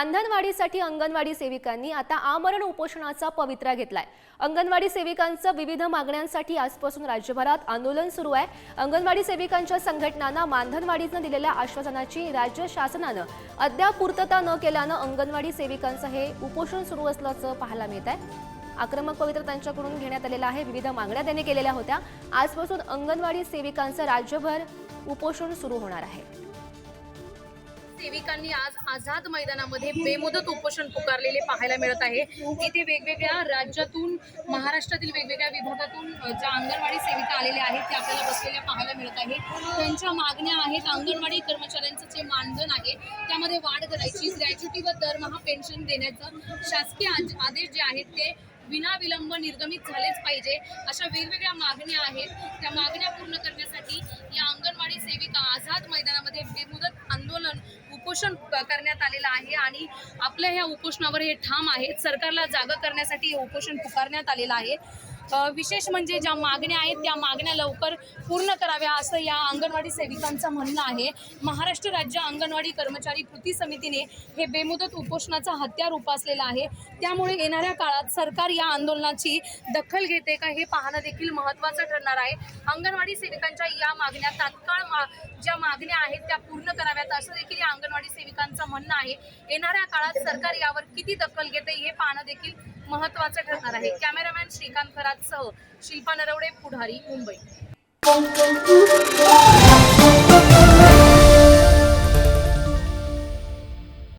मानधनवाढीसाठी अंगणवाडी सेविकांनी आता आमरण उपोषणाचा पवित्रा घेतलाय। अंगणवाडी सेविकांच्या विविध मागण्यांसाठी आजपासून राज्यभरात आंदोलन सुरू आहे। अंगणवाडी सेविकांच्या संघटनांना मानधनवाढीने दिलेल्या आश्वासनाची राज्य शासनाने अद्याप पूर्तता न केल्याने अंगणवाडी सेविकांचं हे उपोषण सुरू असल्याचं पाहायला मिळत आहे। आक्रमक पवित्रा त्यांच्याकडून घेण्यात आलेला आहे। विविध मागण्या त्यांनी केलेल्या होत्या। आजपासून अंगणवाडी सेविकांचं राज्यभर उपोषण सुरू होणार आहे। सेविकांनी आज आझाद मैदानामध्ये बेमुदत उपोषण पुकारलेले पाहायला मिळत आहे। इथे वेगवेगळ्या राज्यातून महाराष्ट्रातील वेगवेगळ्या विभागातून ज्या अंगणवाडी सेविका आलेल्या आहेत त्या आपल्याला बसलेल्या पाहायला मिळत आहे। त्यांच्या मागण्या आहेत अंगणवाडी कर्मचाऱ्यांचं जे मानधन आहे त्यामध्ये वाढ करायची, ग्रॅच्युटी व दरमहा पेन्शन देण्याचं शासकीय आदेश जे आहेत ते विनाविलंब निर्गमित झालेच पाहिजे, अशा वेगवेगळ्या मागण्या आहेत। त्या मागण्या पूर्ण करण्यासाठी या अंगणवाडी सेविका आझाद मैदानामध्ये बेमुदत आंदोलन उपोषण करण्यात आलेलं आहे आणि आपल्या ह्या उपोषणावर हे ठाम आहेत। सरकारला जागा करण्यासाठी हे उपोषण पुकारण्यात आलेलं आहे। विशेष म्हणजे ज्या मागण्या आहेत त्या मागण्या लवकर पूर्ण कराव्या असं या अंगणवाडी सेविकांचं म्हणणं आहे। महाराष्ट्र राज्य अंगणवाडी कर्मचारी कृती समितीने हे बेमुदत उपोषणाचा हत्यार उपासलेला आहे। त्यामुळे येणाऱ्या काळात सरकार या आंदोलनाची दखल घेते का हे पाहणं देखील महत्त्वाचं ठरणार आहे। अंगणवाडी सेविकांच्या या मागण्या तात्काळ ज्या मागण्या आहेत त्या पूर्ण कराव्यात असं देखील या अंगणवाडी सेविकांचं म्हणणं आहे। येणाऱ्या काळात सरकार यावर किती दखल घेते हे पाहणं देखील महत्त्वाचं ठरणार आहे। कॅमेरामॅन श्रीकांत खरातसह शिल्पा नरवडे, पुढारी, मुंबई।